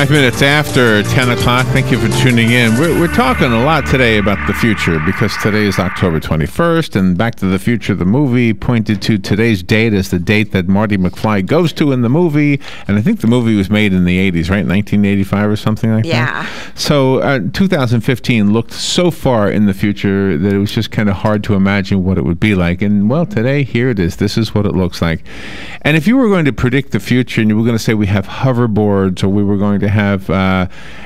5 minutes after 10 o'clock. Thank you for tuning in. We're talking a lot today about the future because today is October 21st, and Back to the Future, the movie, pointed to today's date as the date that Marty McFly goes to in the movie. And I think the movie was made in the 80s, right? 1985 or something like that? Yeah. So 2015 looked so far in the future that it was just kind of hard to imagine what it would be like. And, well, today, here it is. This is what it looks like. And if you were going to predict the future and you were going to say we have hoverboards or we were going to have,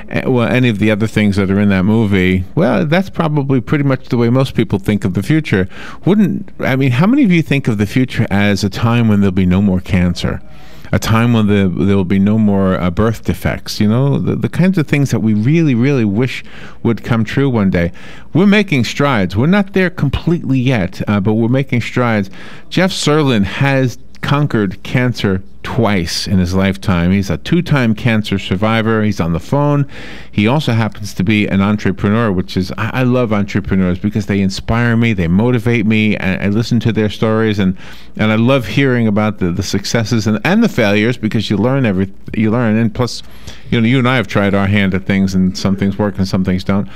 any of the other things that are in that movie, well, that's probably pretty much the way most people think of the future. How many of you think of the future as a time when there'll be no more cancer? A time when there will be no more birth defects, the kinds of things that we really, really wish would come true one day. We're making strides. We're not there completely yet, but we're making strides. Jeff Serlin has conquered cancer twice in his lifetime. He's a 2-time cancer survivor. He's on the phone. He also happens to be an entrepreneur, which is, I love entrepreneurs because they inspire me, they motivate me, and I listen to their stories, and I love hearing about the successes and the failures because you learn, and plus, you and I have tried our hand at things, and some things work and some things don't.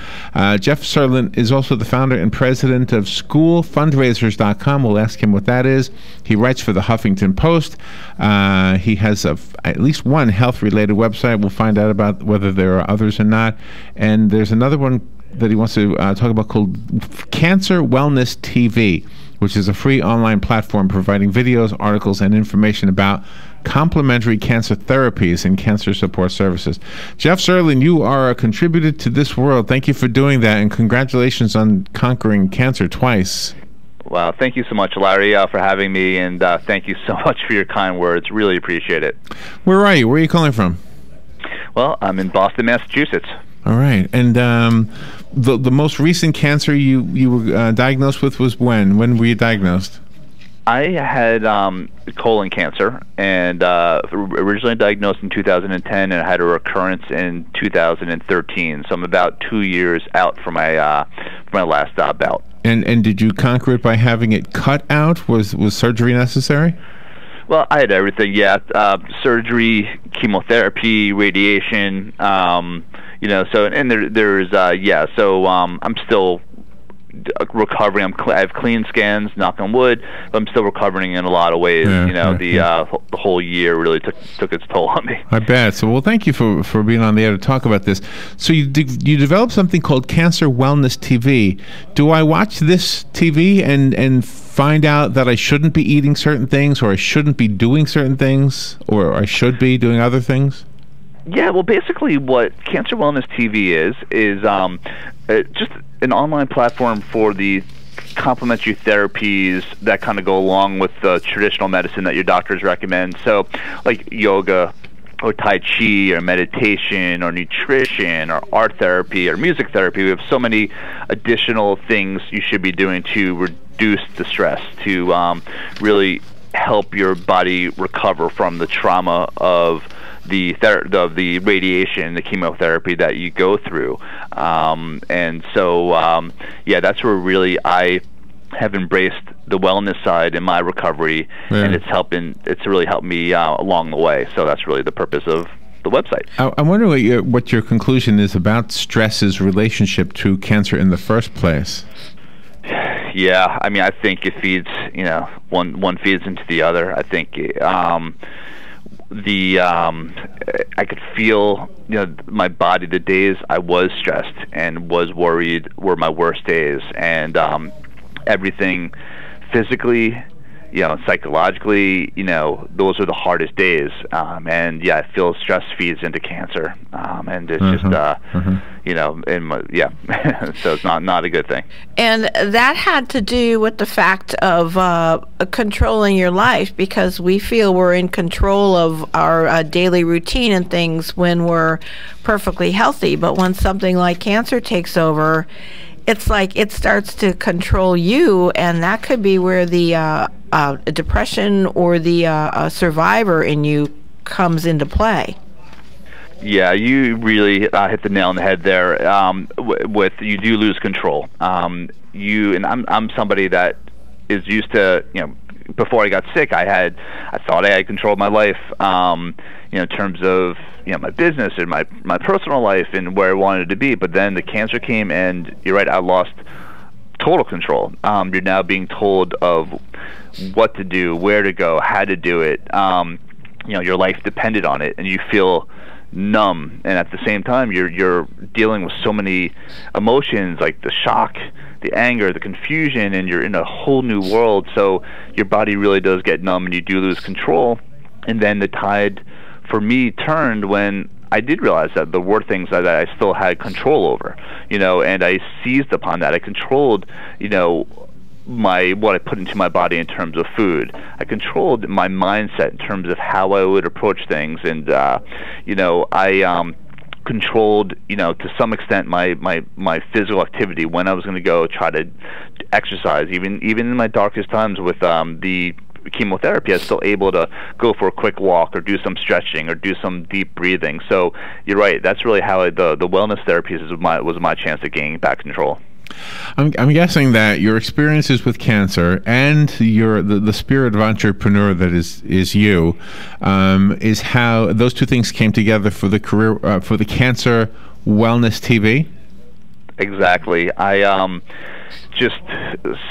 Jeff Serlin is also the founder and president of schoolfundraisers.com. We'll ask him what that is. He writes for the Huffington Post. He has at least one health-related website. We'll find out about whether there are others or not. And there's another one that he wants to talk about called Cancer Wellness TV, which is a free online platform providing videos, articles, and information about complementary cancer therapies and cancer support services. Jeff Serlin, you are a contributor to this world. Thank you for doing that, and congratulations on conquering cancer twice. Wow, thank you so much, Larry, for having me, and thank you so much for your kind words. Really appreciate it. Where are you? Where are you calling from? Well, I'm in Boston, Massachusetts. All right. And the most recent cancer you were diagnosed with was when? When were you diagnosed? I had colon cancer, and originally diagnosed in 2010, and I had a recurrence in 2013. So I'm about 2 years out from my last bout. And did you conquer it by having it cut out? Was surgery necessary? Well, I had everything. Yeah, surgery, chemotherapy, radiation. So and there's So I'm still recovering. I have clean scans, knock on wood, but I'm still recovering in a lot of ways. The whole year really took its toll on me. I bet. So, well, thank you for being on the air to talk about this. So you developed something called Cancer Wellness TV. Do I watch this TV and find out that I shouldn't be eating certain things, or I shouldn't be doing certain things, or I should be doing other things? Yeah, well, basically what Cancer Wellness TV is just an online platform for the complementary therapies that kind of go along with the traditional medicine that your doctors recommend. So, like yoga, or Tai Chi, or meditation, or nutrition, or art therapy, or music therapy. We have so many additional things you should be doing to reduce the stress, to really help your body recover from the trauma of the radiation, the chemotherapy that you go through. That's where really I have embraced the wellness side in my recovery, and it's really helped me along the way. So that's really the purpose of the website. I wonder what your conclusion is about stress's relationship to cancer in the first place. Yeah, I think it feeds, one feeds into the other. I think I could feel, my body, the days I was stressed and was worried were my worst days, and everything physically, psychologically, those are the hardest days. I feel stress feeds into cancer, and it's just, so it's not a good thing. And that had to do with the fact of controlling your life, because we feel we're in control of our daily routine and things when we're perfectly healthy. But when something like cancer takes over, it's like it starts to control you, and that could be where the depression or the survivor in you comes into play. Yeah, you really hit the nail on the head there. With you do lose control. I'm somebody that is used to before I got sick, I thought I had controlled my life, in terms of my business and my personal life and where I wanted to be. But then the cancer came, and you're right, I lost total control. You're now being told of what to do, where to go, how to do it. Your life depended on it, and you feel numb. And at the same time, you're dealing with so many emotions, like the shock, the anger, the confusion, and you're in a whole new world. So your body really does get numb, and you do lose control. And then the tide for me turned when I did realize that there were things that I still had control over, and I seized upon that. I controlled, what I put into my body in terms of food. I controlled my mindset in terms of how I would approach things, and I controlled, to some extent, my physical activity, when I was going to go try to exercise. Even in my darkest times with the chemotherapy, I was still able to go for a quick walk or do some stretching or do some deep breathing. So you're right. That's really how the wellness therapies was my chance at gaining back control. I'm guessing that your experiences with cancer and the spirit of entrepreneur that is you, is how those two things came together for the career for the Cancer Wellness TV. Exactly. I just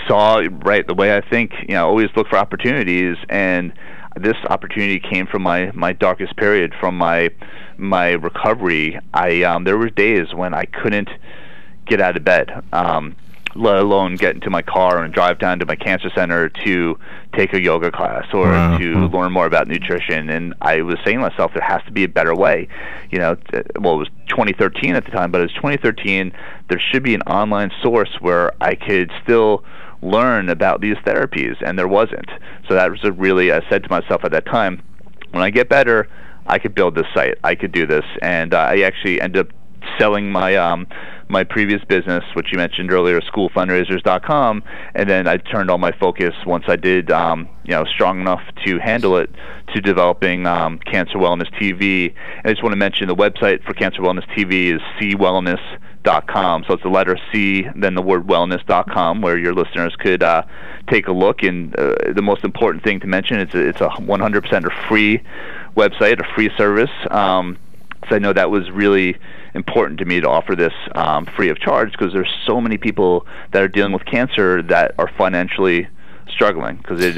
saw, right, the way I think, always look for opportunities, and this opportunity came from my darkest period, from my recovery. There were days when I couldn't get out of bed, let alone get into my car and drive down to my cancer center to take a yoga class or to learn more about nutrition. And I was saying to myself, there has to be a better way. It was 2013 at the time, but it was 2013. There should be an online source where I could still learn about these therapies, and there wasn't. So that was I said to myself at that time, when I get better, I could build this site. I could do this. And I actually ended up selling my previous business, which you mentioned earlier, schoolfundraisers.com, and then I turned all my focus, once I did strong enough to handle it, to developing Cancer Wellness TV. And I just want to mention the website for Cancer Wellness TV is cwellness.com. So it's the letter C, then the word wellness.com, where your listeners could take a look. And the most important thing to mention, it's a 100% a free website, a free service. So I know that was really important to me to offer this free of charge, because there's so many people that are dealing with cancer that are financially struggling, because it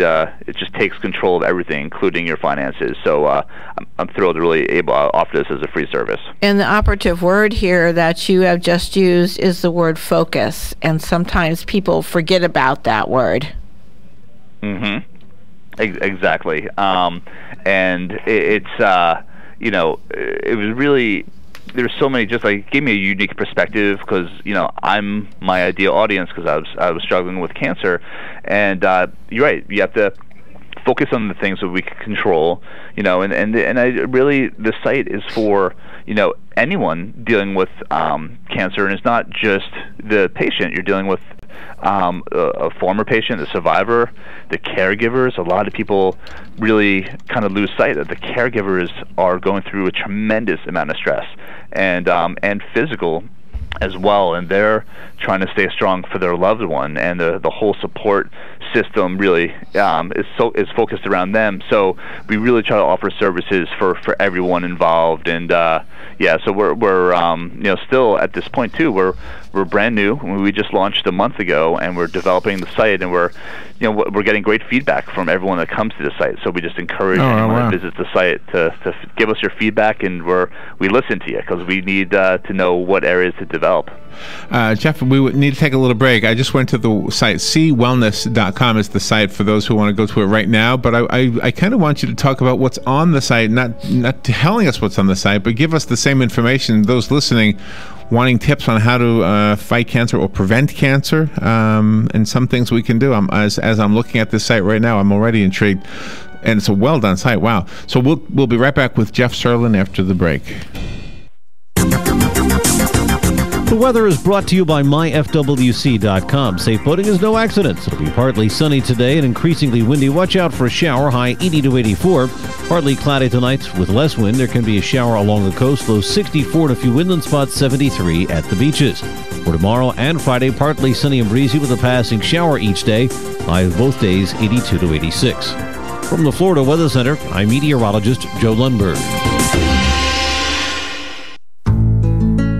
just takes control of everything, including your finances. So I'm thrilled to really able to offer this as a free service. And the operative word here that you have just used is the word focus, and sometimes people forget about that word. Mm-hmm. Exactly. And it was really, there's so many, just like, it gave me a unique perspective, because I'm my ideal audience, because I was struggling with cancer. And you're right, you have to focus on the things that we can control, and I really, the site is for anyone dealing with cancer, and it's not just the patient. You're dealing with a former patient, the survivor, the caregivers. A lot of people really kind of lose sight that the caregivers are going through a tremendous amount of stress, and physical as well, and they're trying to stay strong for their loved one, and the whole support system really is focused around them. So we really try to offer services for everyone involved, and so we're still at this point too. We're brand new. We just launched a month ago, and we're developing the site, and we're getting great feedback from everyone that comes to the site. So we just encourage anyone that visits the site to give us your feedback, and we listen to you, because we need to know what areas to develop. Jeff, we would need to take a little break. I just went to the site. cwellness.com is the site for those who want to go to it right now. But I kind of want you to talk about what's on the site, not telling us what's on the site, but give us the same information. Those listening wanting tips on how to fight cancer or prevent cancer, and some things we can do. As I'm looking at this site right now, I'm already intrigued, and it's a well done site. Wow! So we'll be right back with Jeff Serlin after the break. The weather is brought to you by myfwc.com. Safe boating is no accident. It'll be partly sunny today and increasingly windy. Watch out for a shower, high 80 to 84. Partly cloudy tonight with less wind. There can be a shower along the coast, low 64 and a few windland spots, 73 at the beaches. For tomorrow and Friday, partly sunny and breezy with a passing shower each day. High of both days, 82 to 86. From the Florida Weather Center, I'm meteorologist Joe Lundberg.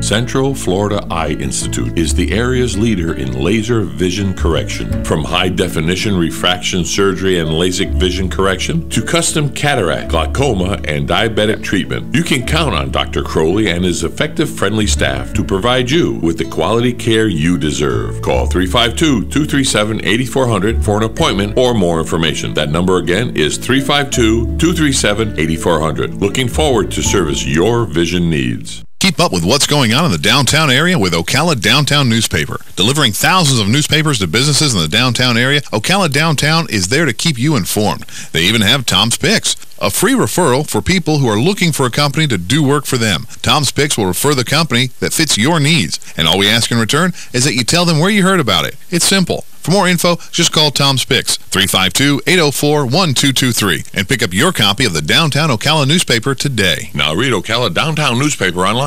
Central Florida Eye Institute is the area's leader in laser vision correction. From high-definition refraction surgery and LASIK vision correction to custom cataract, glaucoma, and diabetic treatment, you can count on Dr. Crowley and his effective, friendly staff to provide you with the quality care you deserve. Call 352-237-8400 for an appointment or more information. That number again is 352-237-8400. Looking forward to service your vision needs. Keep up with what's going on in the downtown area with Ocala Downtown Newspaper. Delivering thousands of newspapers to businesses in the downtown area, Ocala Downtown is there to keep you informed. They even have Tom's Picks, a free referral for people who are looking for a company to do work for them. Tom's Picks will refer the company that fits your needs, and all we ask in return is that you tell them where you heard about it. It's simple. For more info, just call Tom's Picks, 352-804-1223, and pick up your copy of the Downtown Ocala newspaper today. Now read Ocala Downtown Newspaper online.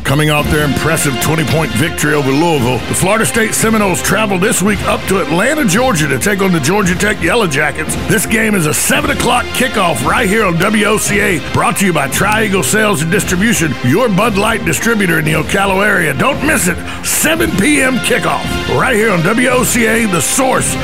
Coming off their impressive 20-point victory over Louisville, the Florida State Seminoles travel this week up to Atlanta, Georgia to take on the Georgia Tech Yellow Jackets. This game is a 7 o'clock kickoff right here on WOCA, brought to you by Tri-Eagle Sales and Distribution, your Bud Light distributor in the Ocala area. Don't miss it. 7 p.m. kickoff right here on WOCA, The Source.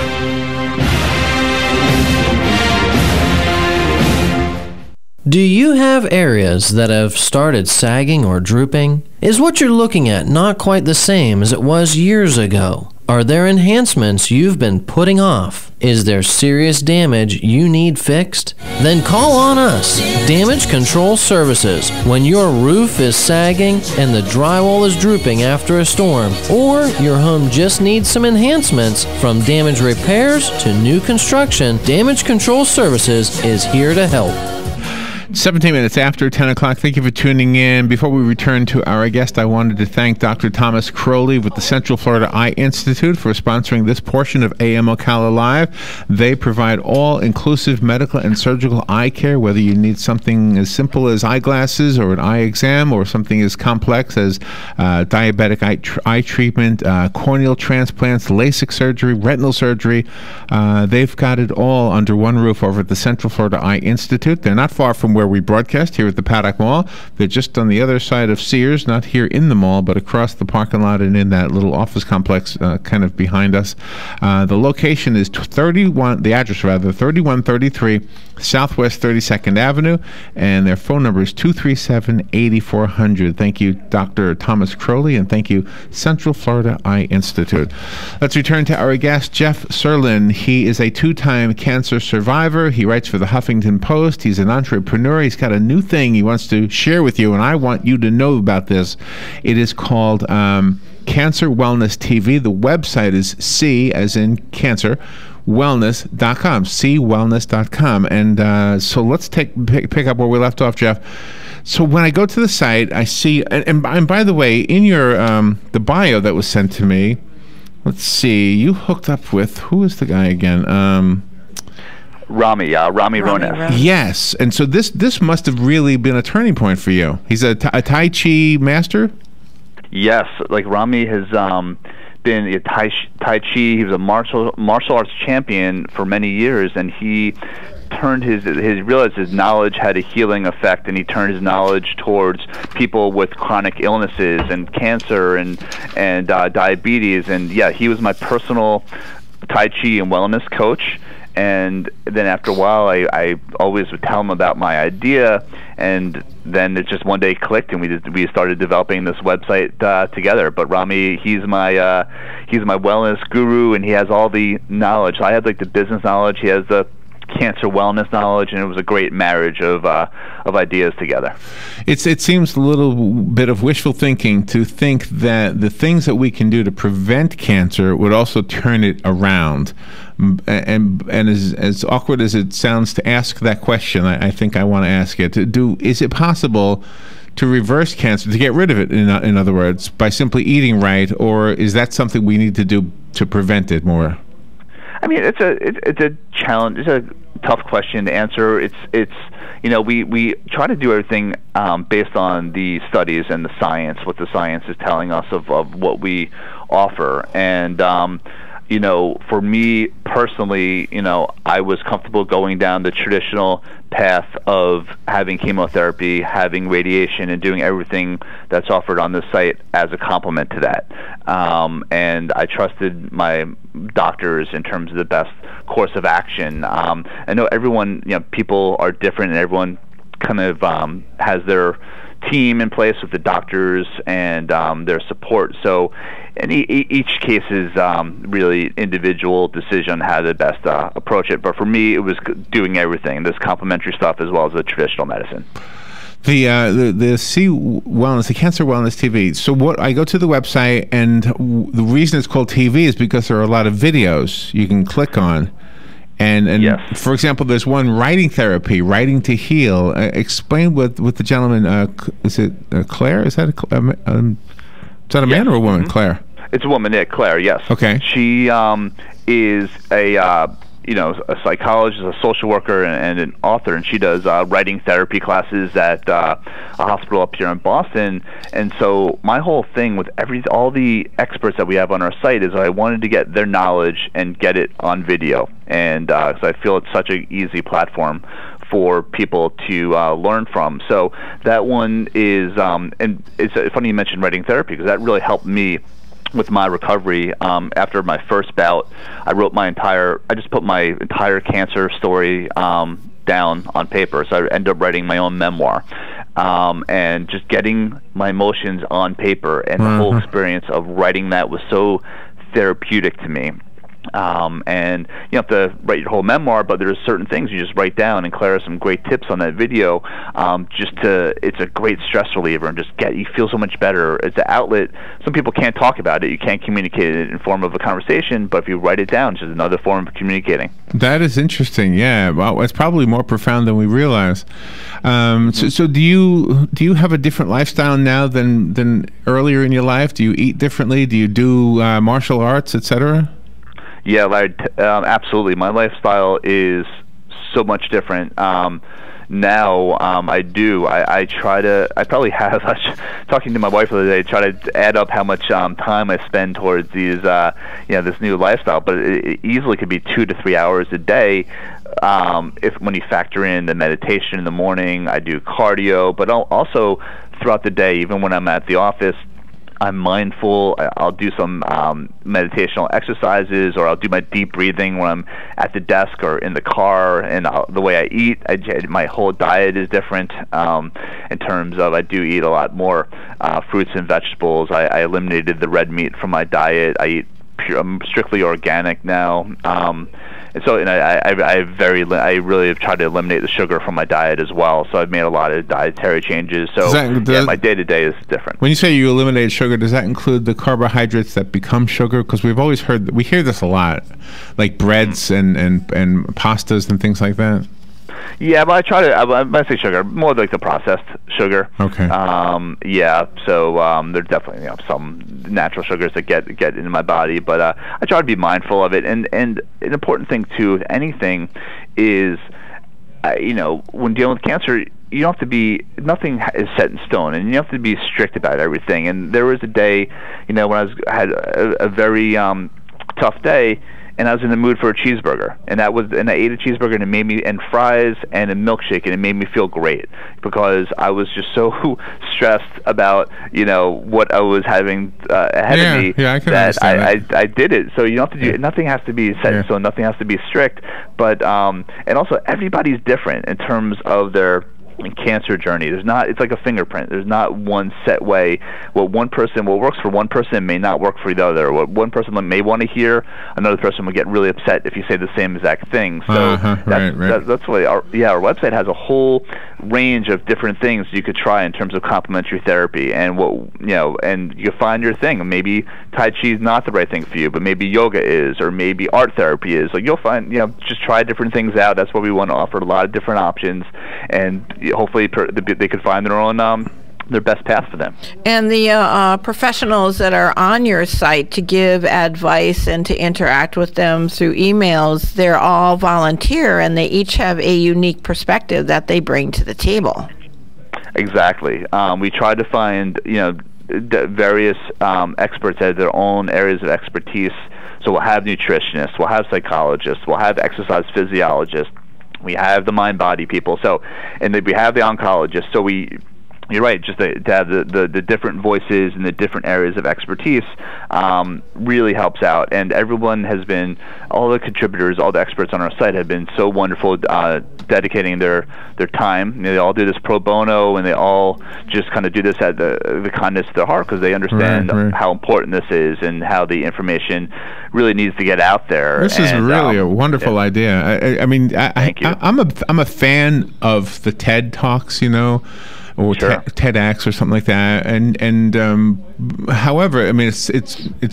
Do you have areas that have started sagging or drooping? Is what you're looking at not quite the same as it was years ago? Are there enhancements you've been putting off? Is there serious damage you need fixed? Then call on us, Damage Control Services, when your roof is sagging and the drywall is drooping after a storm, or your home just needs some enhancements. From damage repairs to new construction, Damage Control Services is here to help. 17 minutes after 10 o'clock. Thank you for tuning in. Before we return to our guest, I wanted to thank Dr. Thomas Crowley with the Central Florida Eye Institute for sponsoring this portion of AM Ocala Live. They provide all-inclusive medical and surgical eye care, whether you need something as simple as eyeglasses or an eye exam, or something as complex as diabetic eye treatment, corneal transplants, LASIK surgery, retinal surgery. They've got it all under one roof over at the Central Florida Eye Institute. They're not far from where we broadcast, here at the Paddock Mall. They're just on the other side of Sears, not here in the mall, but across the parking lot and in that little office complex kind of behind us. The location is 3133 Southwest 32nd Avenue, and their phone number is 237-8400. Thank you, Dr. Thomas Crowley, and thank you, Central Florida Eye Institute. Let's return to our guest, Jeff Serlin. He is a two-time cancer survivor. He writes for the Huffington Post. He's an entrepreneur. He's got a new thing he wants to share with you, and I want you to know about this. It is called Cancer Wellness TV. The website is C, as in cancer, wellness.com, cwellness.com. And so let's pick up where we left off, Jeff. So when I go to the site, I see, and by the way, in your the bio that was sent to me, let's see, you hooked up with, who is the guy again? Rami Rones. Yes, and so this must have really been a turning point for you. He's a Tai Chi master? Yes, like Rami has been a Tai Chi. He was a martial arts champion for many years, and he turned realized his knowledge had a healing effect, and he turned his knowledge towards people with chronic illnesses and cancer and diabetes. And yeah, he was my personal Tai Chi and wellness coach. And then after a while, I always would tell him about my idea, and then it just one day clicked, and we started developing this website together. But Rami, he's my wellness guru, and he has all the knowledge. I have like the business knowledge. He has the cancer wellness knowledge, and it was a great marriage of ideas together. It seems a little bit of wishful thinking to think that the things that we can do to prevent cancer would also turn it around. And as awkward as it sounds to ask that question, I think I want to ask it. Is it possible to reverse cancer, to get rid of it, in other words, by simply eating right, or is that something we need to do to prevent it more? I mean, it's a challenge. It's a tough question to answer. It's we try to do everything based on the studies and the science, what the science is telling us of what we offer. And for me personally, I was comfortable going down the traditional path of having chemotherapy, having radiation, and doing everything that's offered on the site as a complement to that. And I trusted my doctors in terms of the best course of action. I know everyone, people are different, and everyone kind of has their team in place with the doctors and their support. So each case is really individual decision on how to best approach it. But for me, it was doing everything, this complementary stuff as well as the traditional medicine. The C Wellness, the Cancer Wellness TV. So what I go to the website, and the reason it's called TV is because there are a lot of videos you can click on. And yes. For example, there's one, writing therapy, writing to heal. Explain with the gentleman. Is it Claire? Is that a man or a woman? Mm-hmm. Claire. It's a woman, Claire. Yes. Okay. She is a psychologist, a social worker, and an author, and she does writing therapy classes at a hospital up here in Boston. And so my whole thing with all the experts that we have on our site is I wanted to get their knowledge and get it on video, and so I feel it's such an easy platform for people to learn from. So that one is, and it's funny you mentioned writing therapy, because that really helped me with my recovery. After my first bout, I just put my entire cancer story down on paper. So I ended up writing my own memoir, and just getting my emotions on paper, and the whole experience of writing that was so therapeutic to me. And you have to write your whole memoir, but there's certain things you just write down, and Claire has some great tips on that video. It's a great stress reliever, and you feel so much better. It's an outlet. Some people can't talk about it. You can't communicate it in form of a conversation, but if you write it down, it's just another form of communicating. That is interesting. Yeah, well, it's probably more profound than we realize. So do you have a different lifestyle now than earlier in your life? Do you eat differently? Do you do martial arts, etc.? Yeah, Larry, absolutely. My lifestyle is so much different. Now I do. I try to. I probably have. Talking to my wife the other day, try to add up how much time I spend towards these, this new lifestyle. But it easily could be 2 to 3 hours a day. When you factor in the meditation in the morning, I do cardio, but also throughout the day, even when I'm at the office, I'm mindful. I'll do some meditational exercises, or I'll do my deep breathing when I'm at the desk or in the car. And the way I eat, my whole diet is different in terms of I do eat a lot more fruits and vegetables. I eliminated the red meat from my diet. I eat I'm strictly organic now. And I really have tried to eliminate the sugar from my diet as well. So I've made a lot of dietary changes. So my day-to-day is different. When you say you eliminate sugar, does that include the carbohydrates that become sugar? Because we've always we hear this a lot, like breads and pastas and things like that. Yeah, but I try to. When I say sugar, more like the processed sugar. Okay. So there's definitely some natural sugars that get into my body, but I try to be mindful of it. And an important thing too, with anything, is when dealing with cancer, you don't have to be. Nothing is set in stone, and you have to be strict about everything. And there was a day, when I had a very tough day, and I was in the mood for a cheeseburger, and I ate a cheeseburger, and it made me, and fries and a milkshake, and it made me feel great, because I was just so stressed about what I was having ahead of me that I did it. So you don't have to do nothing has to be set in stone, nothing has to be strict, but and also everybody's different in terms of their and cancer journey. It's like a fingerprint. There's not one set way. What works for one person may not work for the other. What one person may want to hear, another person will get really upset if you say the same exact thing. So that's why our website has a whole range of different things you could try in terms of complementary therapy, and and you find your thing. Maybe Tai Chi is not the right thing for you, but maybe yoga is, or maybe art therapy is. Like, you'll find, just try different things out. That's why we want to offer a lot of different options, and hopefully they could find their own their best path for them. And the professionals that are on your site to give advice and to interact with them through emails, they're all volunteer, and they each have a unique perspective that they bring to the table. Exactly. We try to find various experts that have their own areas of expertise. So we'll have nutritionists, we'll have psychologists, we'll have exercise physiologists, we have the mind-body people, and then we have the oncologists. So you're right, just to have the different voices and the different areas of expertise really helps out. And everyone has been, all the contributors, all the experts on our site have been so wonderful, dedicating their time. They all do this pro bono, and they all just kind of do this at the kindness of their heart, because they understand how important this is and how the information really needs to get out there. This is really a wonderful idea. I mean, Thank you. I'm a fan of the TED Talks, or TEDx or something like that, and however, I mean, it's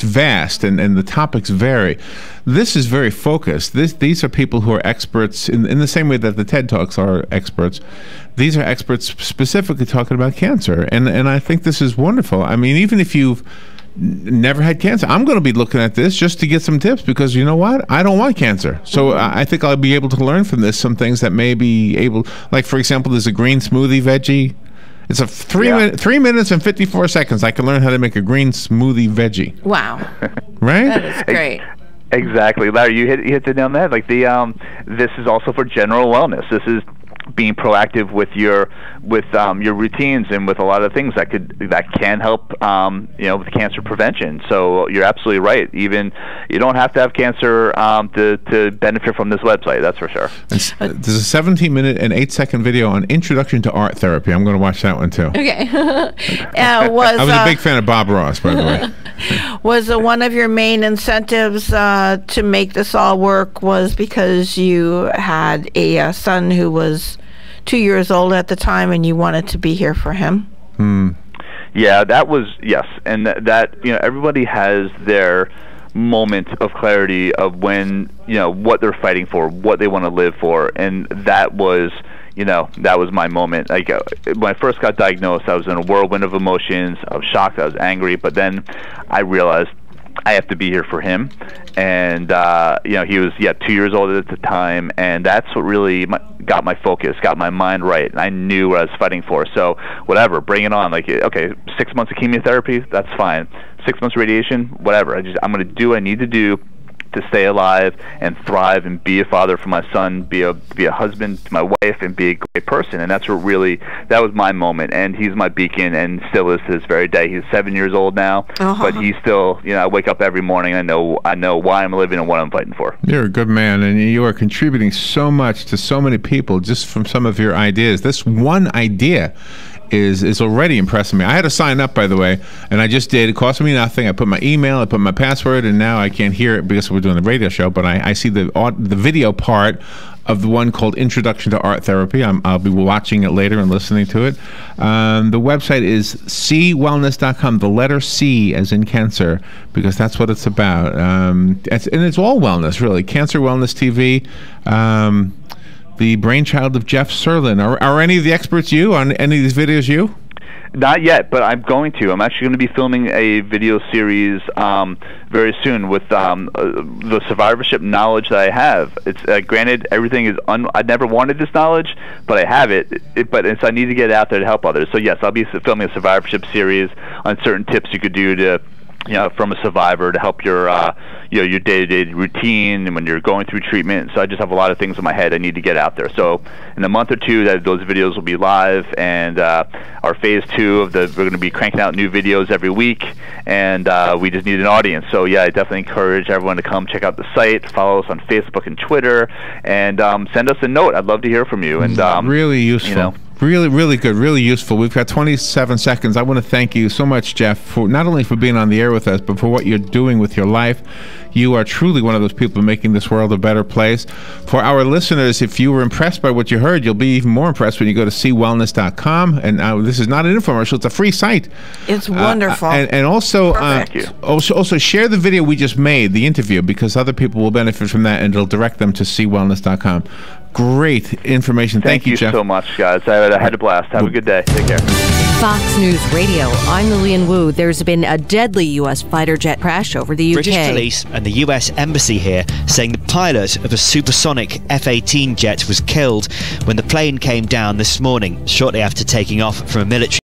vast, and the topics vary. This is very focused. These are people who are experts in the same way that the TED Talks are experts. These are experts specifically talking about cancer, and I think this is wonderful. I mean, even if you've never had cancer, I'm going to be looking at this just to get some tips, because you know what? I don't want cancer. So I think I'll be able to learn from this some things that may be able, like, for example, there's a green smoothie veggie. It's a 3 minutes and 54 seconds. I can learn how to make a green smoothie veggie. Wow. Right? That is great. Exactly. Larry, you hit the nail on the head. Like, this is also for general wellness. This is being proactive with your routines, and with a lot of things that can help with cancer prevention. So you're absolutely right. Even you don't have to have cancer to benefit from this website. That's for sure. There's a 17-minute and 8-second video on Introduction to Art Therapy. I'm going to watch that one too. Okay. I was a big fan of Bob Ross, by the way. Was one of your main incentives to make this all work was because you had a son who was 2 years old at the time, and you wanted to be here for him? Yeah, that was, yes. And that everybody has their moment of clarity of when, what they're fighting for, what they want to live for. And that was, that was my moment. Like, when I first got diagnosed, I was in a whirlwind of emotions. I was shocked, I was angry, but then I realized I have to be here for him. And he was 2 years old at the time, and that's what really got my focus, got my mind right, and I knew what I was fighting for. So whatever, bring it on. Like, okay, 6 months of chemotherapy, that's fine. 6 months of radiation, whatever. I'm going to do what I need to do to stay alive and thrive and be a father for my son, be a husband to my wife, and be a great person. And that's what really, that was my moment. And he's my beacon, and still is to this very day. He's 7 years old now, but he's still, I wake up every morning and I know why I'm living and what I'm fighting for. You're a good man, and you are contributing so much to so many people just from some of your ideas. This one idea is already impressing me. I had to sign up, by the way, and I just did. It cost me nothing. I put my email, I put my password, and now I can't hear it because we're doing the radio show, but I see the video part of the one called Introduction to Art Therapy. I'll be watching it later and listening to it. The website is cwellness.com, the letter C as in cancer, because that's what it's about. And it's all wellness, really. Cancer Wellness TV. The brainchild of Jeff Serlin. Are any of the experts you on any of these videos you? Not yet, but I'm going to. I'm actually going to be filming a video series very soon with the survivorship knowledge that I have. It's granted, everything is I never wanted this knowledge, but I have it. But I need to get it out there to help others. So yes, I'll be filming a survivorship series on certain tips you could do to, from a survivor, to help your your day-to-day routine and when you're going through treatment. So I just have a lot of things in my head I need to get out there. So in a month or two, those videos will be live, and our phase 2 of we're going to be cranking out new videos every week, and we just need an audience. So yeah, I definitely encourage everyone to come check out the site, follow us on Facebook and Twitter, and send us a note. I'd love to hear from you. And really useful. Really, really good, really useful. We've got 27 seconds. I want to thank you so much, Jeff, for not only for being on the air with us, but for what you're doing with your life. You are truly one of those people making this world a better place. For our listeners, if you were impressed by what you heard, you'll be even more impressed when you go to cwellness.com. And this is not an infomercial; it's a free site. It's wonderful. And also, also share the video we just made, the interview, because other people will benefit from that, and it'll direct them to cwellness.com. Great information. Thank you, Jeff. So much, guys. I had a blast. Have a good day. Take care. Fox News Radio, I'm Lillian Wu. There's been a deadly U.S. fighter jet crash over the UK. British police and the U.S. Embassy here saying the pilot of a supersonic F-18 jet was killed when the plane came down this morning, shortly after taking off from a military